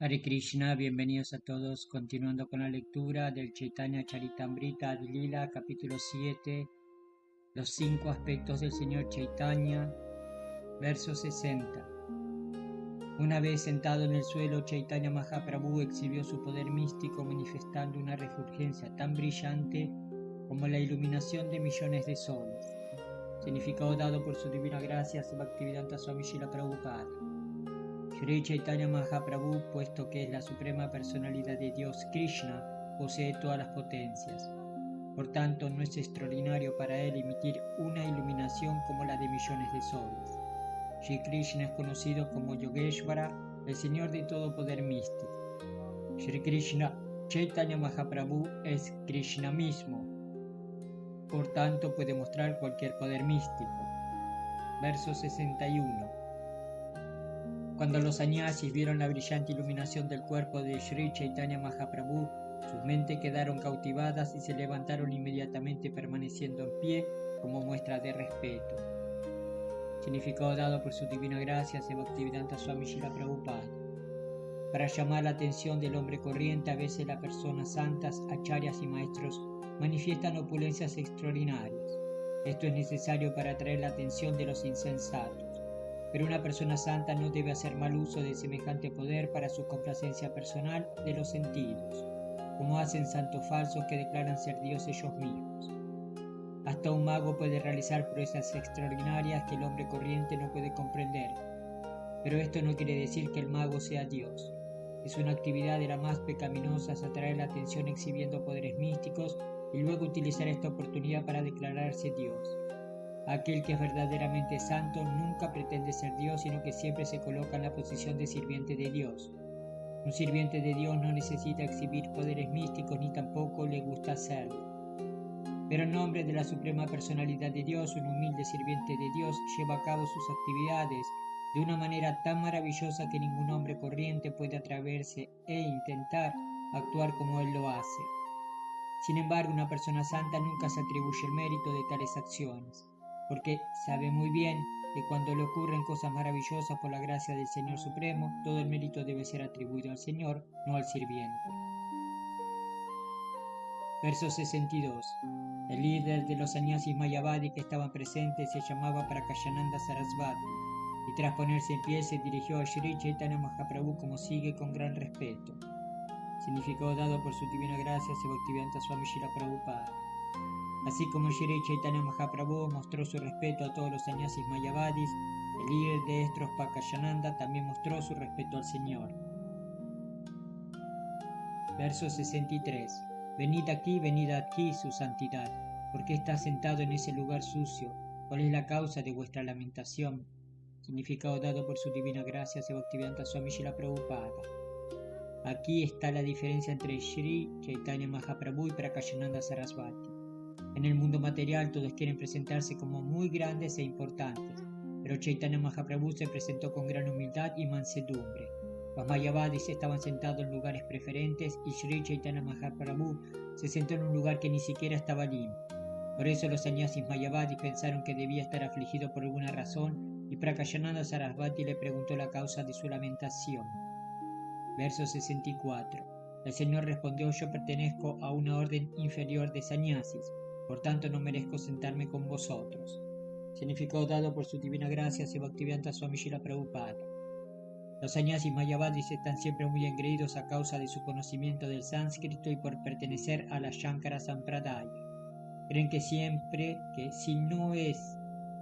Hare Krishna, bienvenidos a todos, continuando con la lectura del Chaitanya Charitamrita Adi Lila, capítulo 7, los 5 aspectos del Señor Chaitanya, verso 60. Una vez sentado en el suelo, Chaitanya Mahaprabhu exhibió su poder místico manifestando una refulgencia tan brillante como la iluminación de millones de soles, significado dado por su divina gracia Bhaktivedanta Swami Srila Prabhupada. Sri Chaitanya Mahaprabhu, puesto que es la suprema personalidad de Dios Krishna, posee todas las potencias. Por tanto, no es extraordinario para él emitir una iluminación como la de millones de soles. Sri Krishna es conocido como Yogeshvara, el Señor de todo poder místico. Sri Krishna Chaitanya Mahaprabhu es Krishna mismo. Por tanto, puede mostrar cualquier poder místico. Verso 61. Cuando los sannyasis vieron la brillante iluminación del cuerpo de Sri Chaitanya Mahaprabhu, sus mentes quedaron cautivadas y se levantaron inmediatamente permaneciendo en pie como muestra de respeto. Significado dado por su divina gracia Bhaktivedanta Swami Srila Prabhupada. Para llamar la atención del hombre corriente, a veces las personas santas, acharyas y maestros manifiestan opulencias extraordinarias. Esto es necesario para atraer la atención de los insensatos. Pero una persona santa no debe hacer mal uso de semejante poder para su complacencia personal de los sentidos, como hacen santos falsos que declaran ser Dios ellos mismos. Hasta un mago puede realizar proezas extraordinarias que el hombre corriente no puede comprender, pero esto no quiere decir que el mago sea Dios. Es una actividad de las más pecaminosas atraer la atención exhibiendo poderes místicos y luego utilizar esta oportunidad para declararse Dios. Aquel que es verdaderamente santo nunca pretende ser Dios, sino que siempre se coloca en la posición de sirviente de Dios. Un sirviente de Dios no necesita exhibir poderes místicos ni tampoco le gusta hacerlo. Pero en nombre de la suprema personalidad de Dios, un humilde sirviente de Dios lleva a cabo sus actividades de una manera tan maravillosa que ningún hombre corriente puede atreverse e intentar actuar como él lo hace. Sin embargo, una persona santa nunca se atribuye el mérito de tales acciones, porque sabe muy bien que cuando le ocurren cosas maravillosas por la gracia del Señor Supremo, todo el mérito debe ser atribuido al Señor, no al sirviente. Verso 62. El líder de los sannyasis Mayavadi que estaban presentes se llamaba Prakashananda Sarasvati, y tras ponerse en pie se dirigió a Sri Chaitanya Mahaprabhu como sigue con gran respeto. Significado dado por su divina gracia Bhaktivedanta Swami Srila Prabhupada. Así como Sri Chaitanya Mahaprabhu mostró su respeto a todos los sannyasis Mayavadis, el líder de estos Prakashananda también mostró su respeto al Señor. Verso 63. Venid aquí, su santidad. ¿Por qué está sentado en ese lugar sucio? ¿Cuál es la causa de vuestra lamentación? Significado dado por su divina gracia Bhaktivedanta Swami Srila Prabhupada. Aquí está la diferencia entre Sri Chaitanya Mahaprabhu y Prakashananda Sarasvati. En el mundo material todos quieren presentarse como muy grandes e importantes, pero Chaitanya Mahaprabhu se presentó con gran humildad y mansedumbre. Los Mayavadis estaban sentados en lugares preferentes y Sri Chaitanya Mahaprabhu se sentó en un lugar que ni siquiera estaba limpio. Por eso los sannyasis Mayavadis pensaron que debía estar afligido por alguna razón y Prakashananda Sarasvati le preguntó la causa de su lamentación. Verso 64. El Señor respondió: yo pertenezco a una orden inferior de sannyasis, por tanto no merezco sentarme con vosotros. Significado dado por su divina gracia Bhaktivedanta Swami Srila Prabhupada. Los sannyasis Mayavadis están siempre muy engreídos a causa de su conocimiento del sánscrito y por pertenecer a la Shankara Sampradaya. Creen que siempre que si no es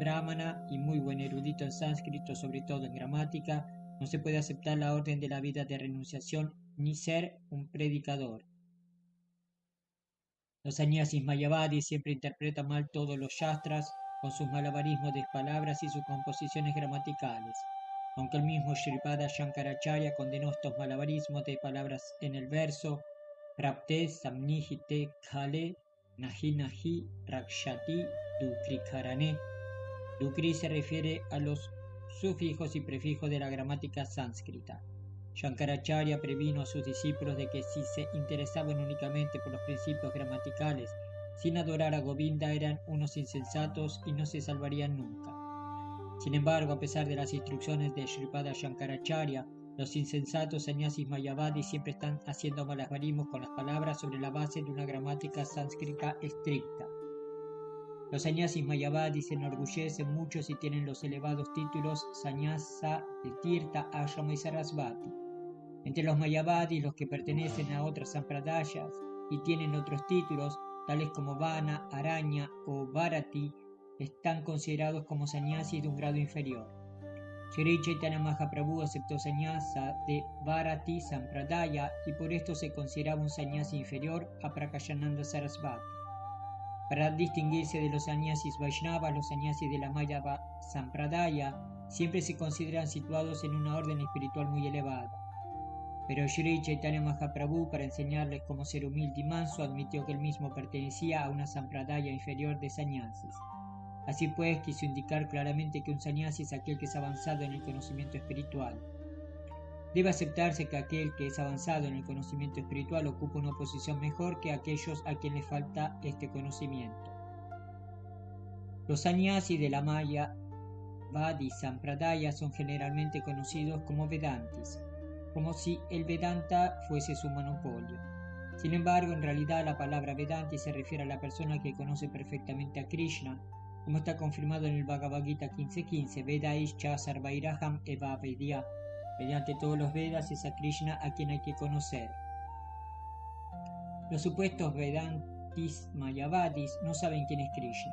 brahmana y muy buen erudito en sánscrito, sobre todo en gramática, no se puede aceptar la orden de la vida de renunciación ni ser un predicador. Los sannyasis Mayavadis siempre interpretan mal todos los shastras con sus malabarismos de palabras y sus composiciones gramaticales. Aunque el mismo Shripada Shankaracharya condenó estos malabarismos de palabras en el verso Prapte Samnihite Khale Nahi Nahi Rakshati Dukrikarane. Dukri se refiere a los sufijos y prefijos de la gramática sánscrita. Shankaracharya previno a sus discípulos de que si se interesaban únicamente por los principios gramaticales sin adorar a Govinda eran unos insensatos y no se salvarían nunca. Sin embargo, a pesar de las instrucciones de Shripada Shankaracharya, Los insensatos sannyasis mayavadis siempre están haciendo malabarismos con las palabras sobre la base de una gramática sánscrita estricta. Los sannyasis mayavadis se enorgullecen mucho si tienen los elevados títulos sannyasa de Tirtha, Ashrama y Sarasvati. Entre los mayavadis, los que pertenecen a otras sampradayas y tienen otros títulos, tales como Vana, Araña o Bharati, están considerados como sannyasis de un grado inferior. Shri Chaitanya Mahaprabhu aceptó sannyasa de Bharati Sampradaya y por esto se consideraba un sannyasi inferior a Prakayananda Sarasvati. Para distinguirse de los sannyasis Vaishnavas, los sannyasis de la Mayava Sampradaya siempre se consideran situados en una orden espiritual muy elevada. Pero Shri Chaitanya Mahaprabhu, para enseñarles cómo ser humilde y manso, admitió que él mismo pertenecía a una sampradaya inferior de sannyasis. Así pues, quiso indicar claramente que un sannyasi es aquel que es avanzado en el conocimiento espiritual. Debe aceptarse que aquel que es avanzado en el conocimiento espiritual ocupa una posición mejor que aquellos a quienes les falta este conocimiento. Los sannyasis de la Maya Vadi Sampradaya son generalmente conocidos como Vedantis, como si el Vedanta fuese su monopolio. Sin embargo, en realidad la palabra Vedanti se refiere a la persona que conoce perfectamente a Krishna, como está confirmado en el Bhagavad Gita 15.15, Vedaischa Sarvairaham Eva Vedya. Mediante todos los Vedas es a Krishna a quien hay que conocer. Los supuestos Vedantis Mayavadis no saben quién es Krishna.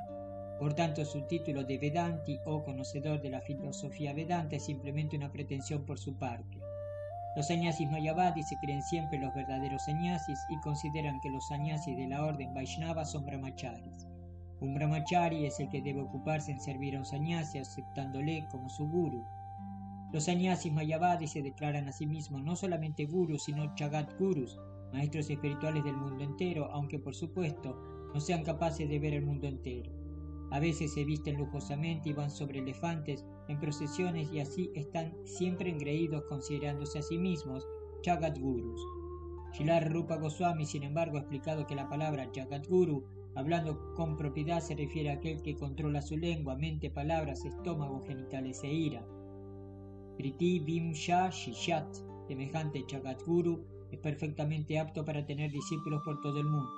Por tanto, su título de Vedanti o conocedor de la filosofía Vedanta es simplemente una pretensión por su parte. Los sannyasis mayavadis se creen siempre los verdaderos sannyasis y consideran que los sannyasis de la orden Vaishnava son brahmacharis. Un brahmachari es el que debe ocuparse en servir a un sannyasi aceptándole como su guru. Los sannyasis mayavadis se declaran a sí mismos no solamente gurus, sino jagat gurus, maestros espirituales del mundo entero, aunque por supuesto no sean capaces de ver el mundo entero. A veces se visten lujosamente y van sobre elefantes en procesiones y así están siempre engreídos considerándose a sí mismos Jagat Gurus. Srila Rupa Goswami, sin embargo, ha explicado que la palabra Jagat Guru, hablando con propiedad, se refiere a aquel que controla su lengua, mente, palabras, estómago, genitales e ira. Priti Vimsha Shishat, semejante Jagat Guru, es perfectamente apto para tener discípulos por todo el mundo.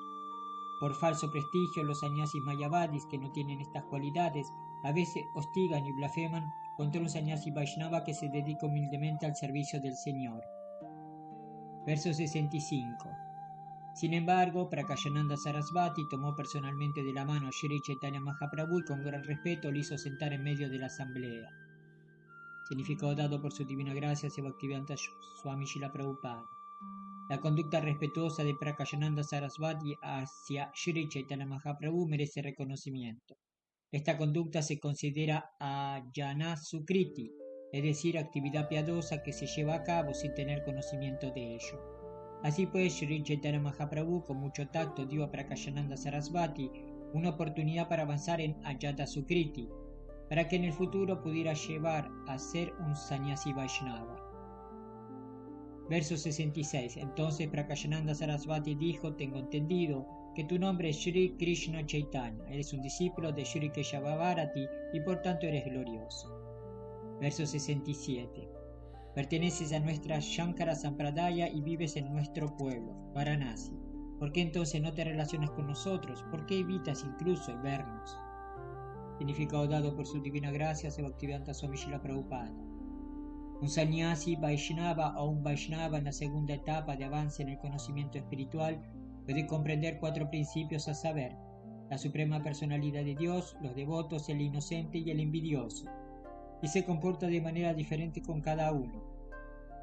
Por falso prestigio, los sannyasis mayavadis que no tienen estas cualidades a veces hostigan y blasfeman contra un sannyasi Vaishnava que se dedica humildemente al servicio del Señor. Verso 65. Sin embargo, Prakayananda Sarasvati tomó personalmente de la mano a Shri Chaitanya Mahaprabhu y con gran respeto lo hizo sentar en medio de la asamblea. Significado dado por su divina gracia a Bhaktivedanta Swami Srila Prabhupada. La conducta respetuosa de Prakayananda Sarasvati hacia Shri Chaitanya Mahaprabhu merece reconocimiento. Esta conducta se considera ayana sukriti, es decir, actividad piadosa que se lleva a cabo sin tener conocimiento de ello. Así pues, Shri Chaitanya Mahaprabhu con mucho tacto dio a Prakayananda Sarasvati una oportunidad para avanzar en ayata sukriti, para que en el futuro pudiera llevar a ser un sannyasi Vaishnava. Verso 66. Entonces Prakayananda Sarasvati dijo: tengo entendido que tu nombre es Shri Krishna Chaitanya, eres un discípulo de Shri Keshava Bharati y por tanto eres glorioso. Verso 67. Perteneces a nuestra Shankara Sampradaya y vives en nuestro pueblo, Varanasi. ¿Por qué entonces no te relacionas con nosotros? ¿Por qué evitas incluso el vernos? Significado dado por su divina gracia a Bhaktivedanta Swami Srila Prabhupada. Un sannyasi Vaishnava o un Vaishnava en la segunda etapa de avance en el conocimiento espiritual puede comprender 4 principios, a saber: la suprema personalidad de Dios, los devotos, el inocente y el envidioso, y se comporta de manera diferente con cada uno.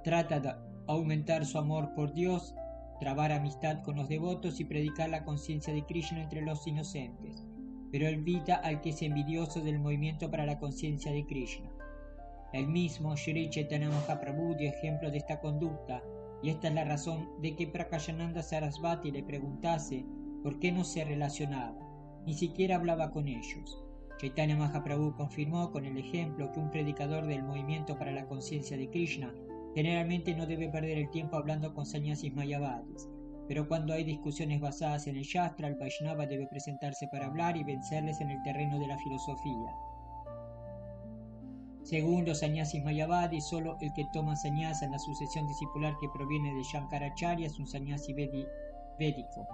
Trata de aumentar su amor por Dios, trabar amistad con los devotos y predicar la conciencia de Krishna entre los inocentes, pero evita al que es envidioso del movimiento para la conciencia de Krishna. El mismo Shri Chaitanya Mahaprabhu dio ejemplo de esta conducta, y esta es la razón de que Prakayananda Sarasvati le preguntase por qué no se relacionaba, ni siquiera hablaba con ellos. Chaitanya Mahaprabhu confirmó con el ejemplo que un predicador del movimiento para la conciencia de Krishna generalmente no debe perder el tiempo hablando con sannyasis mayavadis, pero cuando hay discusiones basadas en el Shastra, el Vaishnava debe presentarse para hablar y vencerles en el terreno de la filosofía. Según los sannyasis mayavadis, solo el que toma sannyasa en la sucesión discipular que proviene de Shankaracharya es un sannyasi védico.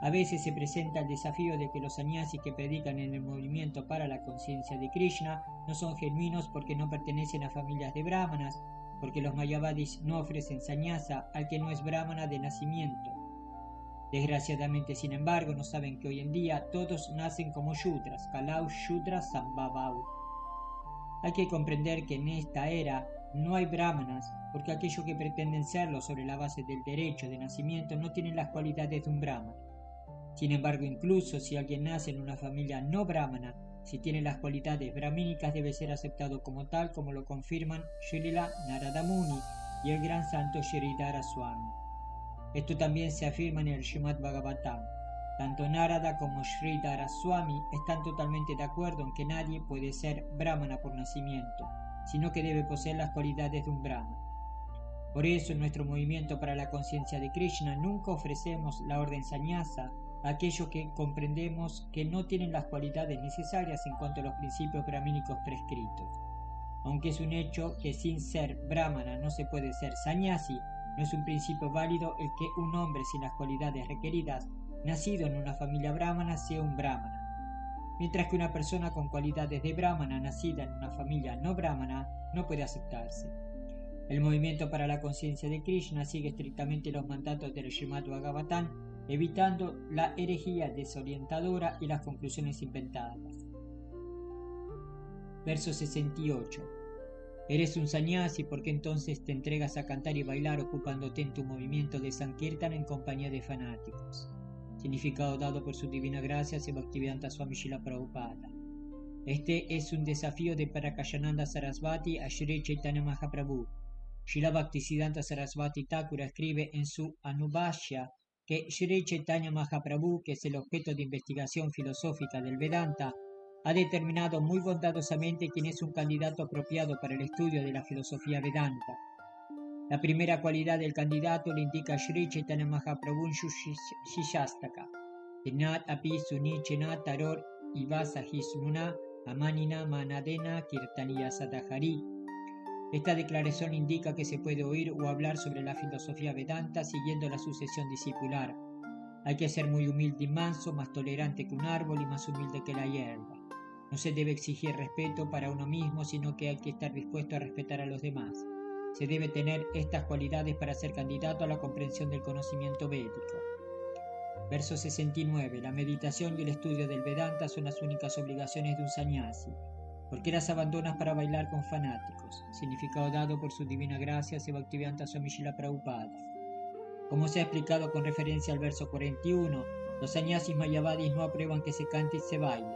A veces se presenta el desafío de que los sannyasis que predican en el movimiento para la conciencia de Krishna no son genuinos porque no pertenecen a familias de brahmanas, porque los mayavadis no ofrecen sannyasa al que no es brahmana de nacimiento. Desgraciadamente, sin embargo, no saben que hoy en día todos nacen como shudras, Kalau Shudra Sambhavau. Hay que comprender que en esta era no hay brahmanas, porque aquellos que pretenden serlo sobre la base del derecho de nacimiento no tienen las cualidades de un brahmana. Sin embargo, incluso si alguien nace en una familia no brahmana, si tiene las cualidades brahmínicas debe ser aceptado como tal, como lo confirman Srila Narada Muni y el gran santo Sridhara Swami. Esto también se afirma en el Srimad Bhagavatam. Tanto Narada como Sridhara Swami están totalmente de acuerdo en que nadie puede ser brahmana por nacimiento, sino que debe poseer las cualidades de un brahmana. Por eso en nuestro movimiento para la conciencia de Krishna nunca ofrecemos la orden sannyasa a aquellos que comprendemos que no tienen las cualidades necesarias en cuanto a los principios brahmínicos prescritos. Aunque es un hecho que sin ser brahmana no se puede ser sannyasi, no es un principio válido el que un hombre sin las cualidades requeridas, nacido en una familia brahmana, sea un brahmana, mientras que una persona con cualidades de brahmana nacida en una familia no brahmana no puede aceptarse. El movimiento para la conciencia de Krishna sigue estrictamente los mandatos del Srimad Bhagavatam, evitando la herejía desorientadora y las conclusiones inventadas. Verso 68. Eres un sannyasi, ¿por qué entonces te entregas a cantar y bailar ocupándote en tu movimiento de Sankirtan en compañía de fanáticos? Significado dado por su divina gracia Bhaktivedanta Swami Srila Prabhupada. Este es un desafío de Parakayananda Sarasvati a Sri Chaitanya Mahaprabhu. Srila Bhaktisiddhanta Sarasvati Thakura escribe en su Anubhashya que Sri Chaitanya Mahaprabhu, que es el objeto de investigación filosófica del Vedanta, ha determinado muy bondadosamente quién es un candidato apropiado para el estudio de la filosofía Vedanta. La primera cualidad del candidato le indica Sri Chaitanya Mahaprabhu en su Shishastaka. Tinat api sunichenat taror ivasa hismuna amanina manadena kirtaniya sadahari. Esta declaración indica que se puede oír o hablar sobre la filosofía Vedanta siguiendo la sucesión discipular. Hay que ser muy humilde y manso, más tolerante que un árbol y más humilde que la hierba. No se debe exigir respeto para uno mismo, sino que hay que estar dispuesto a respetar a los demás. Se debe tener estas cualidades para ser candidato a la comprensión del conocimiento védico. Verso 69. La meditación y el estudio del Vedanta son las únicas obligaciones de un sannyasi. ¿Por qué las abandonas para bailar con fanáticos? Significado dado por su divina gracia Bhaktivedanta Swami Srila Prabhupada. Como se ha explicado con referencia al verso 41, los sannyasis mayavadis no aprueban que se cante y se baile.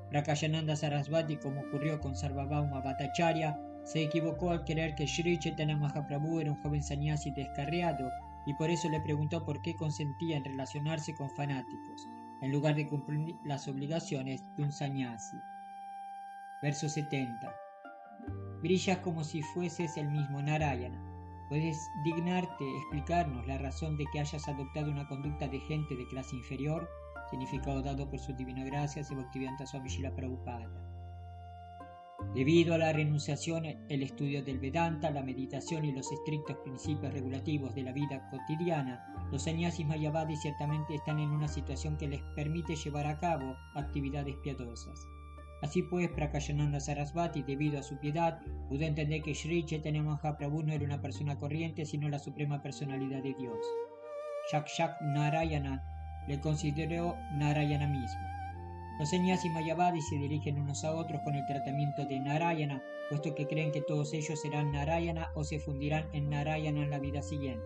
Prakayananda Sarasvati, como ocurrió con Sarvabhauma Bhattacharya, se equivocó al creer que Sri Chaitanya Mahaprabhu era un joven sannyasi descarriado y por eso le preguntó por qué consentía en relacionarse con fanáticos, en lugar de cumplir las obligaciones de un sannyasi. Verso 70. Brillas como si fueses el mismo Narayana. ¿Puedes dignarte explicarnos la razón de que hayas adoptado una conducta de gente de clase inferior? Significado dado por su divina gracia Bhaktivedanta Swami Srila Prabhupada. Debido a la renunciación, el estudio del Vedanta, la meditación y los estrictos principios regulativos de la vida cotidiana, los sannyasis mayavadis ciertamente están en una situación que les permite llevar a cabo actividades piadosas. Así pues, Prakayananda Sarasvati, debido a su piedad, pudo entender que Sri Chaitanya Mahaprabhu no era una persona corriente, sino la suprema personalidad de Dios. Shakshak Narayana le consideró Narayana mismo. Los sannyasis mayavadis se dirigen unos a otros con el tratamiento de Narayana, puesto que creen que todos ellos serán Narayana o se fundirán en Narayana en la vida siguiente.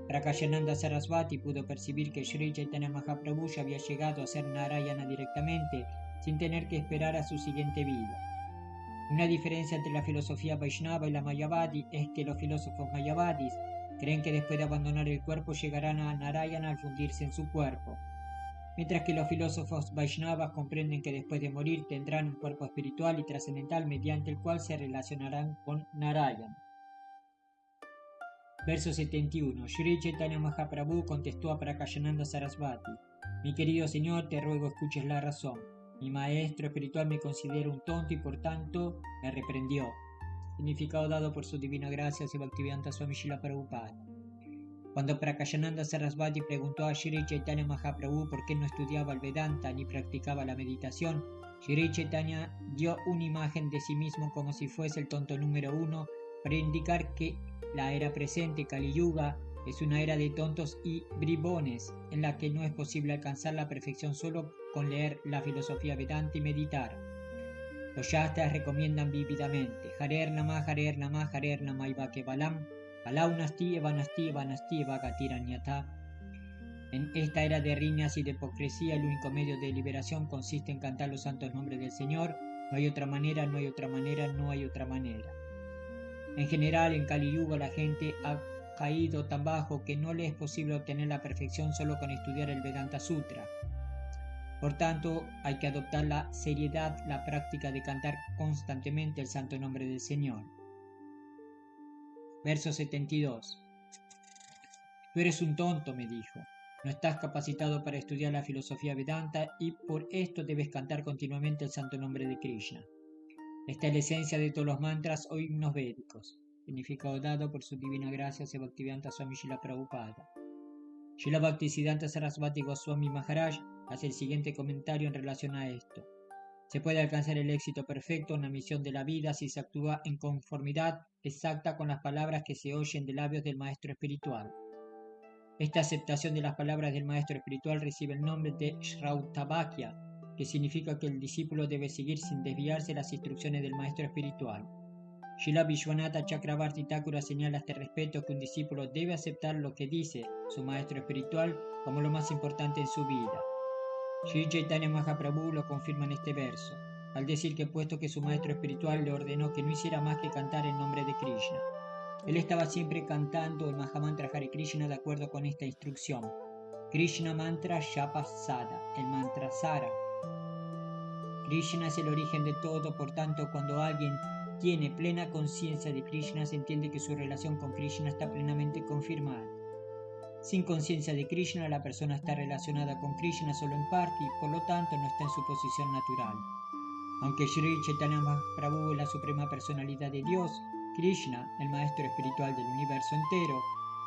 Prakayananda Sarasvati pudo percibir que Sri Chaitanya Mahaprabhu ya había llegado a ser Narayana directamente, sin tener que esperar a su siguiente vida. Una diferencia entre la filosofía Vaishnava y la Mayavadi es que los filósofos Mayavadis creen que después de abandonar el cuerpo llegarán a Narayana al fundirse en su cuerpo, mientras que los filósofos Vaishnavas comprenden que después de morir tendrán un cuerpo espiritual y trascendental mediante el cual se relacionarán con Narayana. Verso 71. Sri Chaitanya Mahaprabhu contestó a Prakayananda Sarasvati: Mi querido señor, te ruego escuches la razón. Mi maestro espiritual me considera un tonto y por tanto me reprendió. Significado dado por su divina gracia a Bhaktivedanta Swami Srila Prabhupada. Cuando Prakayananda Sarasvati preguntó a Shri Chaitanya Mahaprabhu por qué no estudiaba el Vedanta ni practicaba la meditación, Shri Chaitanya dio una imagen de sí mismo como si fuese el tonto número 1 para indicar que la era presente, Kali Yuga, es una era de tontos y bribones en la que no es posible alcanzar la perfección solo con leer la filosofía Vedanta y meditar. Los Shastras recomiendan vívidamente Harer Namah, Harer Namah, Harer Namah Vakevalam, Alaunasti, Evanasti, Evanasti, Evagatiranyata. En esta era de riñas y de hipocresía, el único medio de liberación consiste en cantar los santos nombres del Señor. No hay otra manera, no hay otra manera, no hay otra manera. En general, en Kali Yuga la gente ha caído tan bajo que no le es posible obtener la perfección solo con estudiar el Vedanta Sutra. Por tanto, hay que adoptar la seriedad, la práctica de cantar constantemente el santo nombre del Señor. Verso 72. Tú eres un tonto, me dijo. No estás capacitado para estudiar la filosofía Vedanta y por esto debes cantar continuamente el santo nombre de Krishna. Esta es la esencia de todos los mantras o himnos védicos. Significado dado por su divina gracia a Bhaktivedanta Swami Srila Prabhupada. Srila Bhaktisiddhanta Sarasvati Goswami Maharaj hace el siguiente comentario en relación a esto. Se puede alcanzar el éxito perfecto en la misión de la vida si se actúa en conformidad exacta con las palabras que se oyen de labios del maestro espiritual. Esta aceptación de las palabras del maestro espiritual recibe el nombre de Shrautavakya, que significa que el discípulo debe seguir sin desviarse las instrucciones del maestro espiritual. Srila Vishwanatha Chakravarti Thakura señala a este respecto que un discípulo debe aceptar lo que dice su maestro espiritual como lo más importante en su vida. Sri Chaitanya Mahaprabhu lo confirma en este verso, al decir que puesto que su maestro espiritual le ordenó que no hiciera más que cantar en nombre de Krishna. Él estaba siempre cantando el Mahamantra Hare Krishna de acuerdo con esta instrucción. Krishna Mantra Japa Sada, el mantra Sara. Krishna es el origen de todo, por tanto, cuando alguien tiene plena conciencia de Krishna, se entiende que su relación con Krishna está plenamente confirmada. Sin conciencia de Krishna, la persona está relacionada con Krishna solo en parte y por lo tanto no está en su posición natural. Aunque Sri Chaitanya Mahaprabhu es la suprema personalidad de Dios, Krishna, el maestro espiritual del universo entero,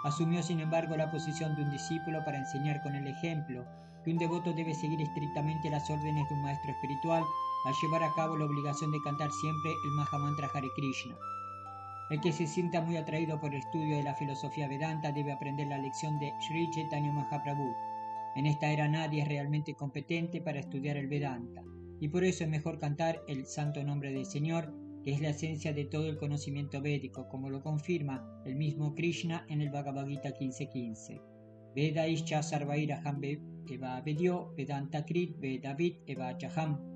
asumió sin embargo la posición de un discípulo para enseñar con el ejemplo que un devoto debe seguir estrictamente las órdenes de un maestro espiritual al llevar a cabo la obligación de cantar siempre el Mahamantra Hare Krishna. El que se sienta muy atraído por el estudio de la filosofía Vedanta debe aprender la lección de Sri Chaitanya Mahaprabhu. En esta era nadie es realmente competente para estudiar el Vedanta, y por eso es mejor cantar el santo nombre del Señor, que es la esencia de todo el conocimiento védico, como lo confirma el mismo Krishna en el Bhagavad Gita 15.15. Veda ischa sarvairaham eva vedyo vedanta krit vedavid eva chaham.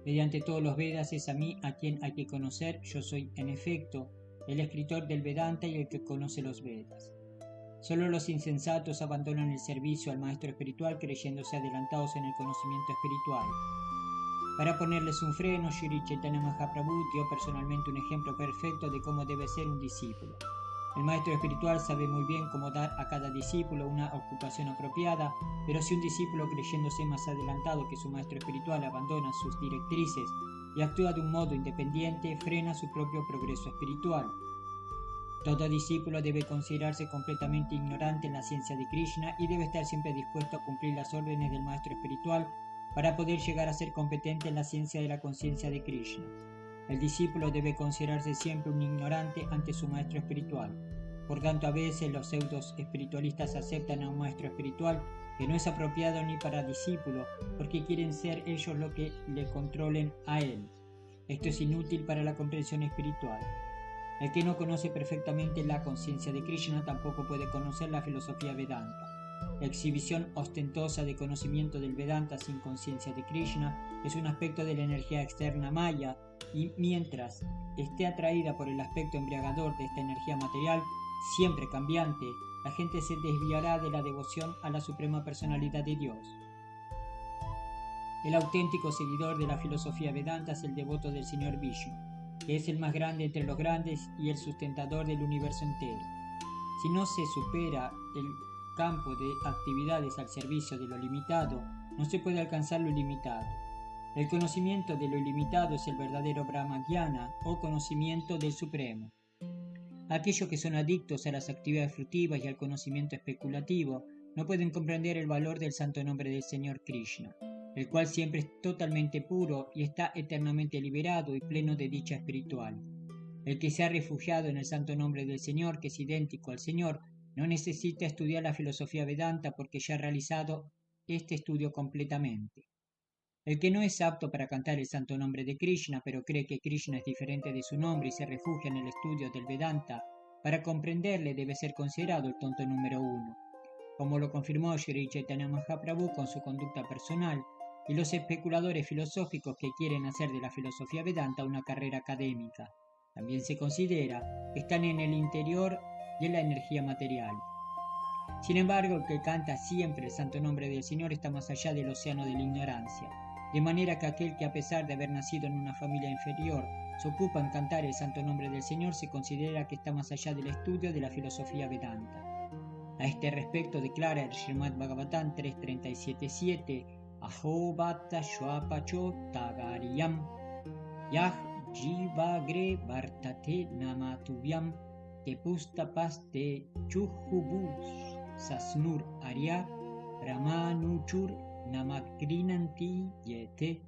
Mediante todos los Vedas es a mí a quien hay que conocer. Yo soy, en efecto, el escritor del Vedanta y el que conoce los Vedas. Solo los insensatos abandonan el servicio al maestro espiritual creyéndose adelantados en el conocimiento espiritual. Para ponerles un freno, Sri Chaitanya Mahaprabhu dio personalmente un ejemplo perfecto de cómo debe ser un discípulo. El maestro espiritual sabe muy bien cómo dar a cada discípulo una ocupación apropiada, pero si un discípulo creyéndose más adelantado que su maestro espiritual abandona sus directrices y actúa de un modo independiente, frena su propio progreso espiritual. Todo discípulo debe considerarse completamente ignorante en la ciencia de Krishna y debe estar siempre dispuesto a cumplir las órdenes del maestro espiritual para poder llegar a ser competente en la ciencia de la conciencia de Krishna. El discípulo debe considerarse siempre un ignorante ante su maestro espiritual. Por tanto, a veces los pseudos espiritualistas aceptan a un maestro espiritual que no es apropiado ni para discípulo, porque quieren ser ellos los que le controlen a él. Esto es inútil para la comprensión espiritual. El que no conoce perfectamente la conciencia de Krishna tampoco puede conocer la filosofía Vedanta. La exhibición ostentosa de conocimiento del Vedanta sin conciencia de Krishna es un aspecto de la energía externa maya, y mientras esté atraída por el aspecto embriagador de esta energía material, siempre cambiante, la gente se desviará de la devoción a la suprema personalidad de Dios. El auténtico seguidor de la filosofía Vedanta es el devoto del Señor Vishnu, que es el más grande entre los grandes y el sustentador del universo entero. Si no se supera el campo de actividades al servicio de lo limitado, no se puede alcanzar lo ilimitado. El conocimiento de lo ilimitado es el verdadero Brahma-Jnana o conocimiento del Supremo. Aquellos que son adictos a las actividades fructivas y al conocimiento especulativo no pueden comprender el valor del santo nombre del Señor Krishna, el cual siempre es totalmente puro y está eternamente liberado y pleno de dicha espiritual. El que se ha refugiado en el santo nombre del Señor, que es idéntico al Señor, no necesita estudiar la filosofía Vedanta porque ya ha realizado este estudio completamente. El que no es apto para cantar el santo nombre de Krishna, pero cree que Krishna es diferente de su nombre y se refugia en el estudio del Vedanta, para comprenderle debe ser considerado el tonto número 1, como lo confirmó Sri Chaitanya Mahaprabhu con su conducta personal, y los especuladores filosóficos que quieren hacer de la filosofía Vedanta una carrera académica. También se considera que están en el interior de la energía material. Sin embargo, el que canta siempre el santo nombre del Señor está más allá del océano de la ignorancia, de manera que aquel que a pesar de haber nacido en una familia inferior se ocupa en cantar el santo nombre del Señor se considera que está más allá del estudio de la filosofía Vedanta. A este respecto declara el Srimad Bhagavatam 3.37.7 Aho Bhatta Shwapacho Tagariyam Yah Jivagre Vartate Namatuvyam Te Pustapaste Chuhubus Sasnur Arya Ramanuchur Namakrinanti Yete.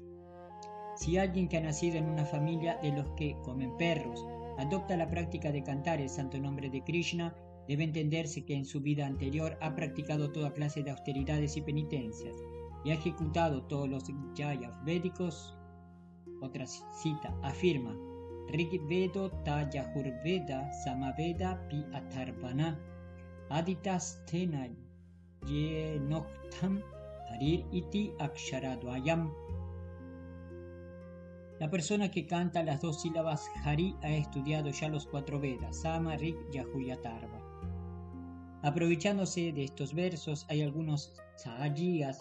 Si alguien que ha nacido en una familia de los que comen perros adopta la práctica de cantar el santo nombre de Krishna, debe entenderse que en su vida anterior ha practicado toda clase de austeridades y penitencias y ha ejecutado todos los yajnas védicos. Otra cita afirma: Rig Vedo ta Yajurveda Samaveda pi Atharvana Aditas Tena Yenoktam Harir iti Aksharadvayam. La persona que canta las 2 sílabas Hari ha estudiado ya los 4 Vedas, Sama, Rig, Yajur y Atharva. Aprovechándose de estos versos, hay algunos sahajiyas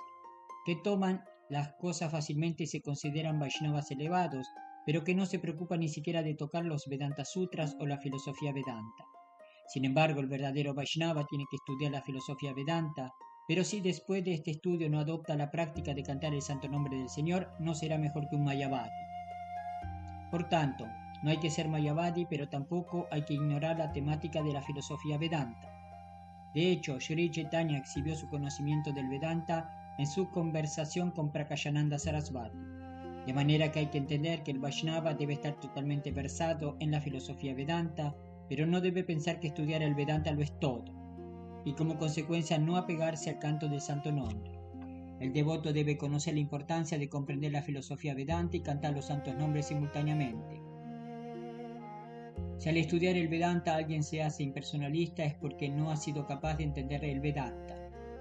que toman las cosas fácilmente y se consideran Vaishnavas elevados, pero que no se preocupan ni siquiera de tocar los Vedanta Sutras o la filosofía Vedanta. Sin embargo, el verdadero Vaishnava tiene que estudiar la filosofía Vedanta, pero si después de este estudio no adopta la práctica de cantar el santo nombre del Señor, no será mejor que un Mayavadi. Por tanto, no hay que ser Mayavadi, pero tampoco hay que ignorar la temática de la filosofía Vedanta. De hecho, Sri Chaitanya exhibió su conocimiento del Vedanta en su conversación con Prakayananda Sarasvati, de manera que hay que entender que el Vaishnava debe estar totalmente versado en la filosofía Vedanta, pero no debe pensar que estudiar el Vedanta lo es todo, y como consecuencia no apegarse al canto del santo nombre. El devoto debe conocer la importancia de comprender la filosofía Vedanta y cantar los santos nombres simultáneamente. Si al estudiar el Vedanta alguien se hace impersonalista es porque no ha sido capaz de entender el Vedanta.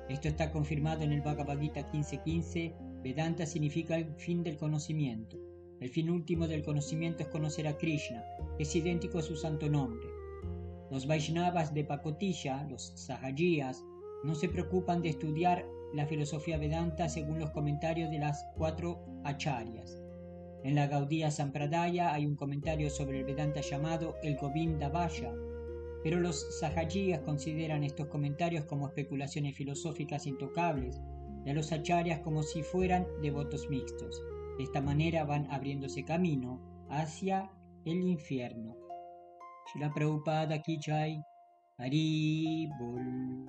Esto está confirmado en el Bhagavad Gita 15.15. Vedanta significa el fin del conocimiento. El fin último del conocimiento es conocer a Krishna, que es idéntico a su santo nombre. Los Vaishnavas de Pacotilla, los Sahajiyas, no se preocupan de estudiar la filosofía Vedanta según los comentarios de las 4 acharyas. En la Gaudiya Sampradaya hay un comentario sobre el Vedanta llamado el Govinda Vaya, pero los Sahajiyas consideran estos comentarios como especulaciones filosóficas intocables y a los acharyas como si fueran devotos mixtos. De esta manera van abriéndose camino hacia el infierno. Srila Prabhupada Ki Jai, Hari Bol.